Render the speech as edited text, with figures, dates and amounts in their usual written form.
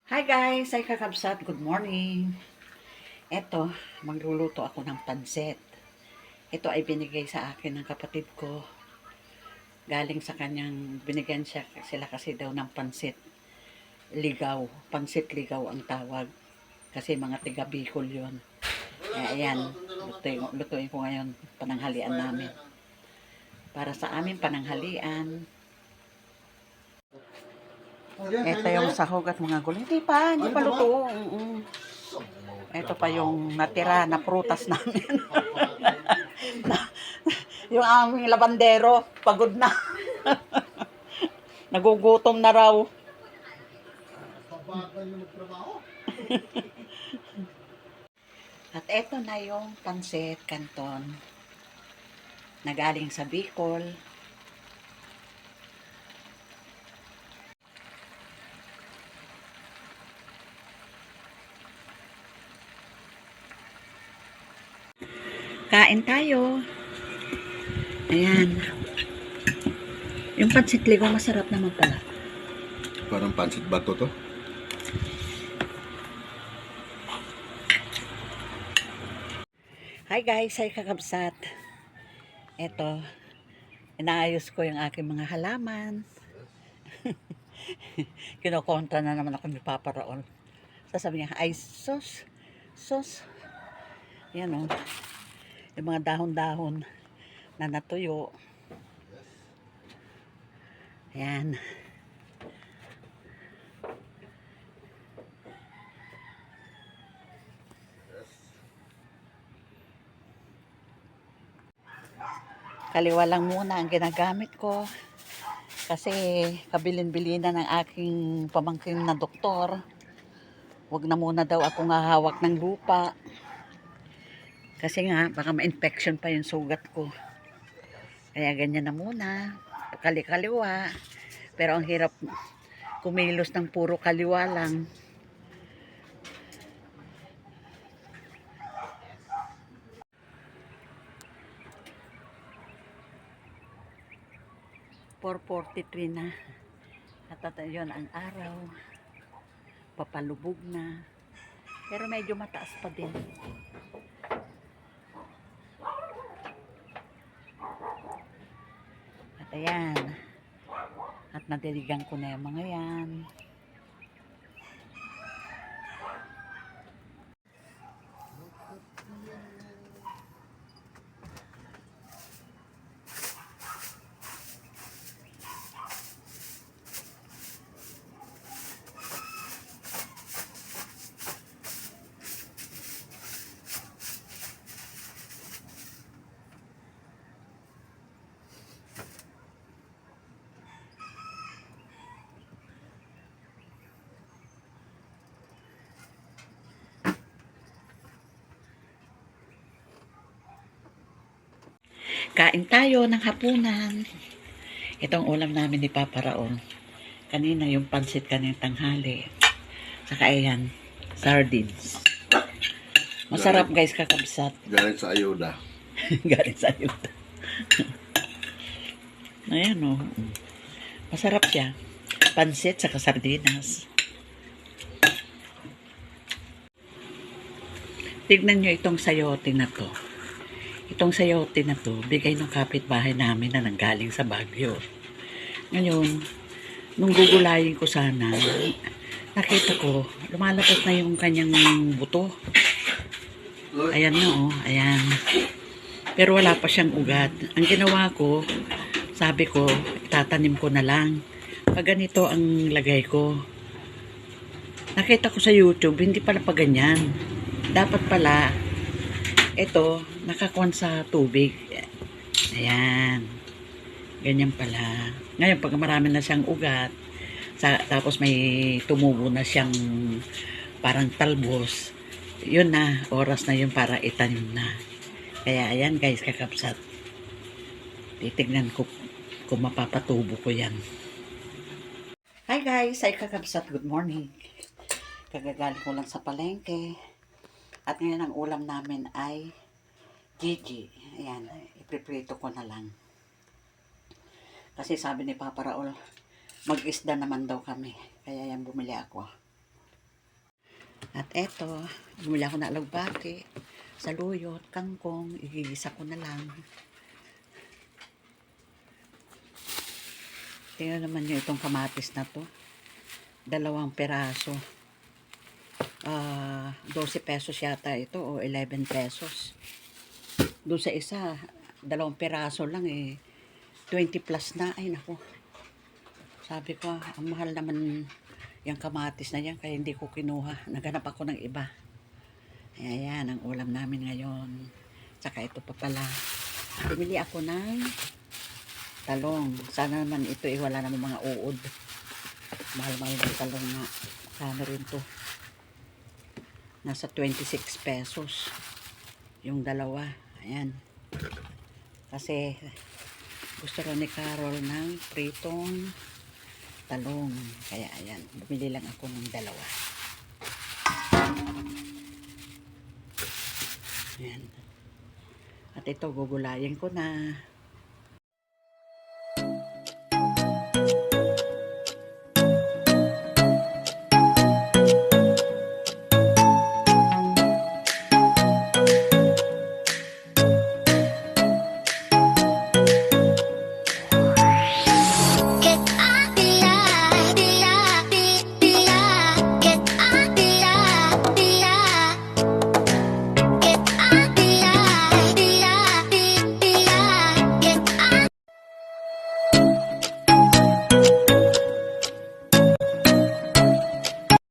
Hi guys! Ay kakabsat, good morning! Eto, magluluto ako ng pansit. Ito ay binigay sa akin ng kapatid ko. Galing sa kanyang, binigyan sila kasi daw ng pansit ligaw. Pansit ligaw ang tawag. Kasi mga tiga Bicol yun. Ayan, lutuin ko ngayon pananghalian namin. Para sa amin pananghalian. Ito yung sahog at mga gulay. Hindi pa luto. Ito pa yung natira na prutas namin. Yung aming labandero, pagod na. Nagugutom na raw. At eto na yung pansit canton na galing sa Bicol. Kain tayo. Ayan. Yung pansit ligaw masarap naman pala. Parang pansit bato to. Hi guys, hi kakabsat. Eto, inaayos ko yung aking mga halaman. Kinokontra na naman ako ni Papa Raul. Sasabi niya, ay sus. Yan o. Yung mga dahon-dahon na natuyo. Ayan. Kaliwa lang muna ang ginagamit ko. Kasi kabilin-bilinan ng aking pamangkin na doktor. Huwag na muna daw akong hahawak ng lupa. Kasi nga, baka ma-infection pa yung sugat ko. Kaya ganyan na muna. Kaliwa. Pero ang hirap kumilos ng puro kaliwa lang. $4:43 na. At yun ang araw. Papalubog na. Pero medyo mataas pa din. At ayan. At nadiligan ko na yung mga yan. Kain tayo ng hapunan. Itong ulam namin ni Papa Raon. Kanina yung pansit kanina tanghali. Saka ayan, sardines. Masarap guys kakabsat. Galing sa ayuda. Galing sa ayuda. Ayan o. Masarap siya. Pansit saka sardinas. Tignan nyo itong sayote na to. Itong sayote na to, bigay ng kapitbahay namin na nanggaling sa Baguio. Ngayon, nung gugulayin ko sana, nakita ko, lumalabas na yung kanyang buto. Ayan na oh, ayan. Pero wala pa siyang ugat. Ang ginawa ko, sabi ko, tatanim ko na lang. Pag ganito ang lagay ko. Nakita ko sa YouTube, hindi pala pa ganyan. Dapat pala, ito, nakakuan sa tubig. Ayan. Ganyan pala. Ngayon, pag marami na siyang ugat, tapos may tumubo na siyang parang talbos, yun na, oras na yun para itanim na. Kaya ayan guys, kakapsat. Titignan ko kung mapapatubo ko yan. Hi guys, ay kakapsat, good morning. Kagagaling ko lang sa palengke. At ngayon ang ulam namin ay Gigi. Ayan, ipiprito ko na lang. Kasi sabi ni Papa Raul, mag-isda naman daw kami. Kaya yan bumili ako. At eto, bumili ako na alagbati, saluyot, kangkong, igigisa ko na lang. Tingnan naman nyo itong kamatis na to. 2 peraso. 12 pesos yata ito o 11 pesos. Doon sa isa, 2 peraso lang 20 plus na. Ay nako. Sabi ko, ang mahal naman yung kamatis na yan kaya hindi ko kinuha. Naghanap ako ng iba. Ayan, ang ulam namin ngayon. Tsaka ito pa pala. Bumili ako ng talong. Sana naman ito wala naman mga uod. Mahal-mahal ng talong nga. Sana rin to. Nasa 26 pesos. Yung dalawa. Ayan. Kasi gusto rin ni Carol ng pritong talong. Kaya ayan. Bumili lang ako ng dalawa. Ayan. At ito gugulayin ko na.